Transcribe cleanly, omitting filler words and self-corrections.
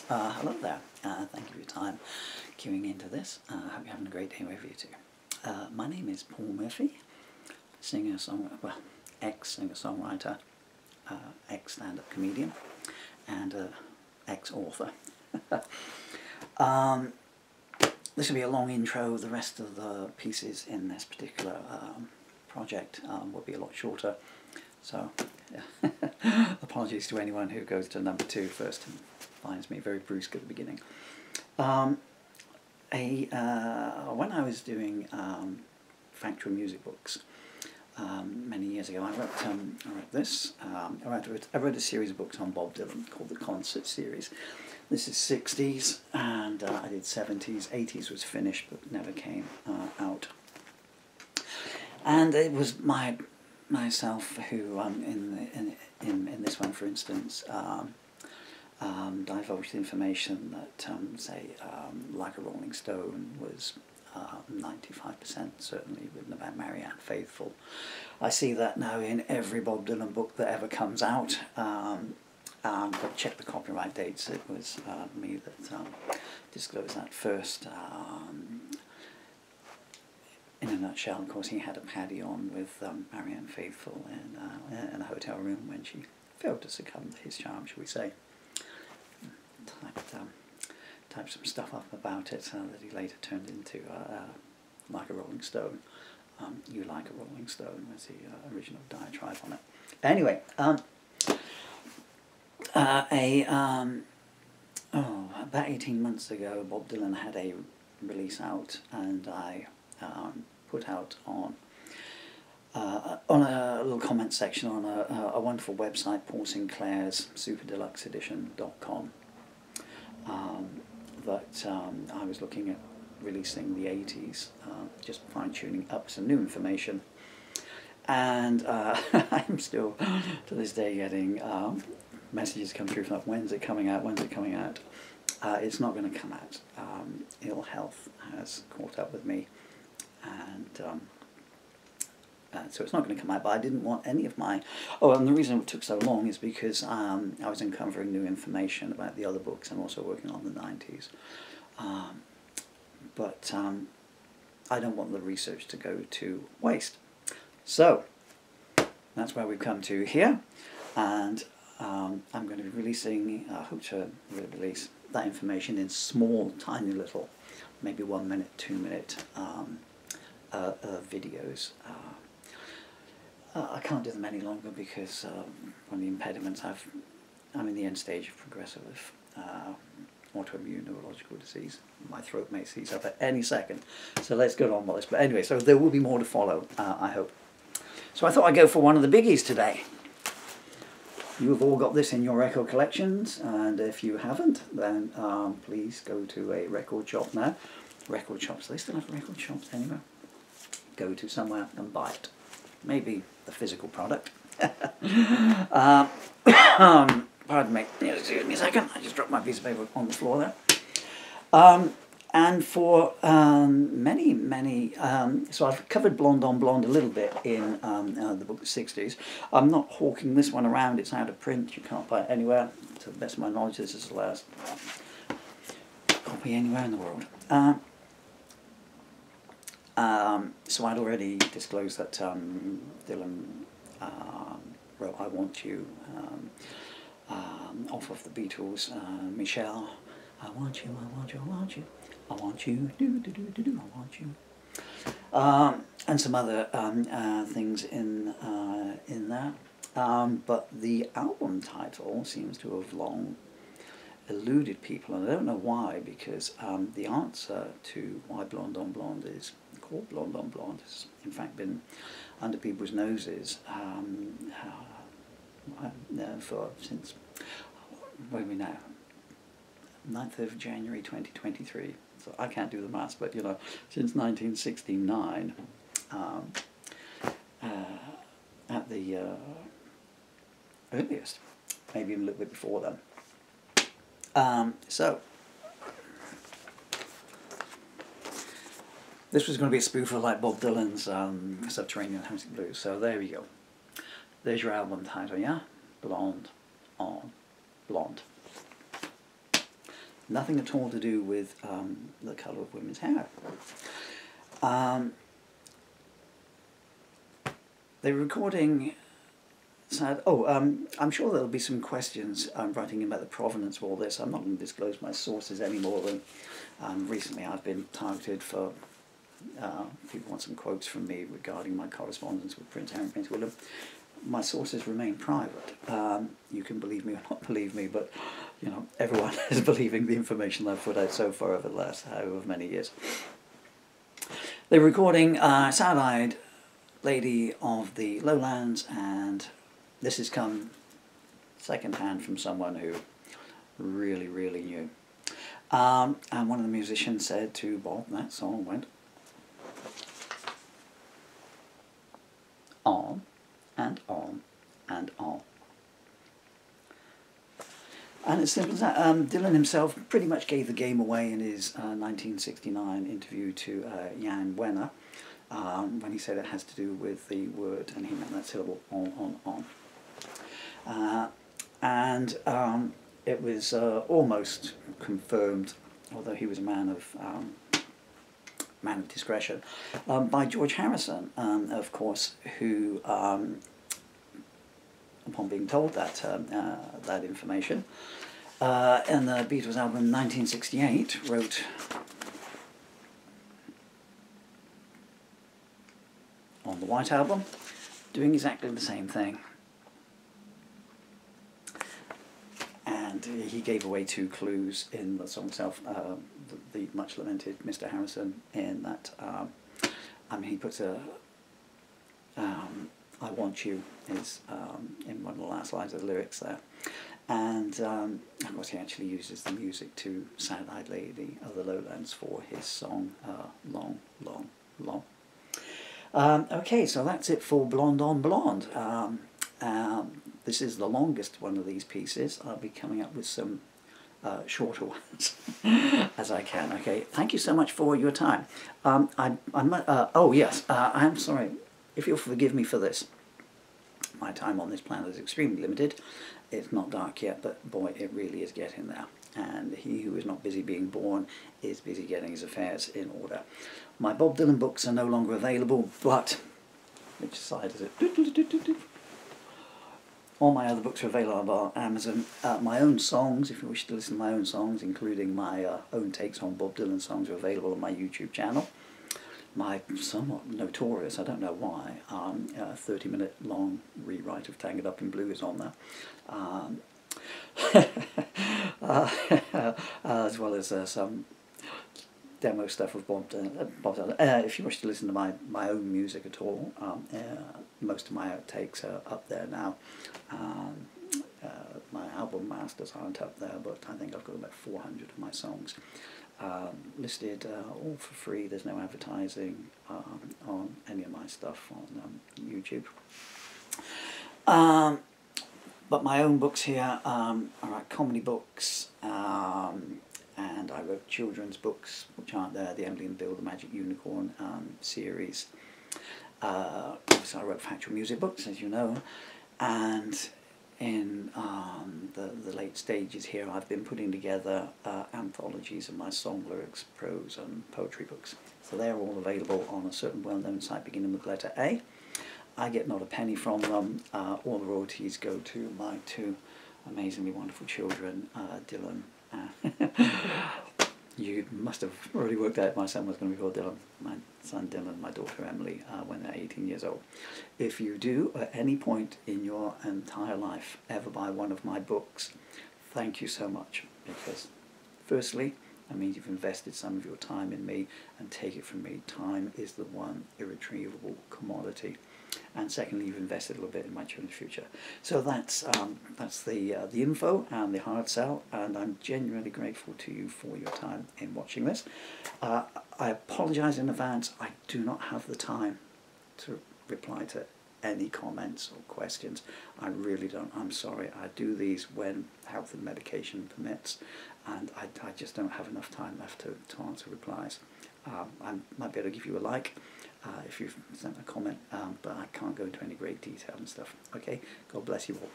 Hello there. Thank you for your time queuing into this. I hope you're having a great day wherever you do. My name is Paul Murphy, singer-songwriter, well, ex-singer-songwriter, ex-stand-up comedian, and ex-author. This will be a long intro. The rest of the pieces in this particular project will be a lot shorter. So, yeah. Apologies to anyone who goes to number 2 first and finds me very brusque at the beginning. When I was doing factory music books many years ago, I wrote this. I wrote a series of books on Bob Dylan called the Concert Series. This is 60s, and I did 70s. 80s was finished but never came out. And it was myself who, in this one, for instance, divulged information that, say, Like a Rolling Stone was 95% certainly written about Marianne Faithfull. I see that now in every Bob Dylan book that ever comes out. But check the copyright dates. It was me that disclosed that first. In a nutshell, of course, he had a paddy on with Marianne Faithfull in a hotel room when she failed to succumb to his charm, shall we say. Typed some stuff up about it that he later turned into Like a Rolling Stone. You Like a Rolling Stone was the original diatribe on it. Anyway, about 18 months ago, Bob Dylan had a release out, and I put out on a little comment section on a wonderful website, Paul Sinclair's superdeluxeedition.com, that I was looking at releasing the 80s, just fine-tuning up some new information. And I'm still, to this day, getting messages come through from when's it coming out, when's it coming out. It's not going to come out. Ill health has caught up with me, and so it's not going to come out, but I didn't want any of my... Oh, and the reason it took so long is because I was uncovering new information about the other books and also working on the 90s. But I don't want the research to go to waste. So, that's where we've come to here, and I'm going to be releasing, I hope to release that information in small, tiny little, maybe 1 minute, 2 minute videos. I can't do them any longer because one of the impediments I'm in the end stage of progressive autoimmune neurological disease. My throat may seize up at any second, so let's get on with this. But anyway, so there will be more to follow, I hope. So I thought I'd go for one of the biggies today. You've all got this in your record collections, and if you haven't, then please go to a record shop now. Record shops, they still have record shops anywhere. Go to somewhere and buy it. Maybe the physical product. Pardon me, excuse me a second, I just dropped my piece of paper on the floor there. And for many, so I've covered Blonde on Blonde a little bit in the book, The 60s. I'm not hawking this one around, it's out of print, you can't buy it anywhere. To the best of my knowledge, this is the last copy anywhere in the world. So I'd already disclosed that Dylan wrote I Want You off of the Beatles, Michelle, I want you, I want you, I want you, I want you, do do do do do, I want you, and some other things in there. But the album title seems to have long eluded people, and I don't know why, because the answer to why Blonde on Blonde is called Blonde on Blonde has in fact been under people's noses since, where are we now? 9th of January 2023. So I can't do the maths, but you know, since 1969, at the earliest, maybe even a little bit before then. So this was going to be a spoof of like Bob Dylan's Subterranean Homesick Blues. So there we go. There's your album title, yeah? Blonde on Blonde. Nothing at all to do with the colour of women's hair. They're recording sad. Oh, I'm sure there'll be some questions writing about the provenance of all this. I'm not going to disclose my sources any more than recently I've been targeted for. People want some quotes from me regarding my correspondence with Prince Harry and Prince William. My sources remain private. You can believe me or not believe me, but you know, everyone is believing the information I've put out so far over the last however many years. They're recording Sad-Eyed Lady of the Lowlands, and this has come second-hand from someone who really, really knew. And one of the musicians said to Bob, that song went on and on and on. And it's simple as that. Dylan himself pretty much gave the game away in his 1969 interview to Jan Wenner, when he said it has to do with the word, and he meant that syllable, on. It was almost confirmed, although he was a man of discretion, by George Harrison, of course, who, upon being told that that information, in the Beatles album 1968, wrote on the White Album, doing exactly the same thing. And he gave away 2 clues in the song itself, the much lamented Mr. Harrison, in that, he puts a, I want you, is in one of the last lines of the lyrics there. And of course he actually uses the music to Sad-Eyed Lady of the Lowlands for his song Long, Long, Long. Okay, so that's it for Blonde on Blonde. This is the longest one of these pieces. I'll be coming up with some shorter ones as I can. Okay, thank you so much for your time. Oh yes, I'm sorry if you'll forgive me for this. My time on this planet is extremely limited. It's not dark yet, but boy, it really is getting there. And he who is not busy being born is busy getting his affairs in order. My Bob Dylan books are no longer available, but which side is it? All my other books are available on Amazon. My own songs, if you wish to listen to my own songs, including my own takes on Bob Dylan songs, are available on my YouTube channel. My somewhat notorious, I don't know why, 30-minute long rewrite of Tangled Up in Blue is on there. As well as some demo stuff of Bob Dylan. If you wish to listen to my own music at all, most of my outtakes are up there now. My album masters aren't up there, but I think I've got about 400 of my songs listed all for free. There's no advertising on any of my stuff on YouTube. But my own books here are comedy books, and I wrote children's books which aren't there, the Emily and Bill, the Magic Unicorn series. So I wrote factual music books, as you know, and in the late stages here I've been putting together anthologies of my song lyrics, prose and poetry books. So they're all available on a certain well-known site beginning with the letter A. I get not a penny from them. All the royalties go to my 2 amazingly wonderful children, Dylan. You must have already worked out my son was going to be called Dylan. My son Dylan and my daughter Emily when they're 18 years old. If you do at any point in your entire life ever buy one of my books, thank you so much, because firstly, I mean, you've invested some of your time in me, and take it from me, time is the one irretrievable commodity. And secondly, you've invested a little bit in my children's future. So that's the info and the hard sell, and I'm genuinely grateful to you for your time in watching this. I apologise in advance, I do not have the time to reply to any comments or questions. I really don't. I'm sorry. I do these when health and medication permits, and I just don't have enough time left to answer replies. I might be able to give you a like if you've sent a comment, but I can't go into any great detail and stuff. Okay, God bless you all.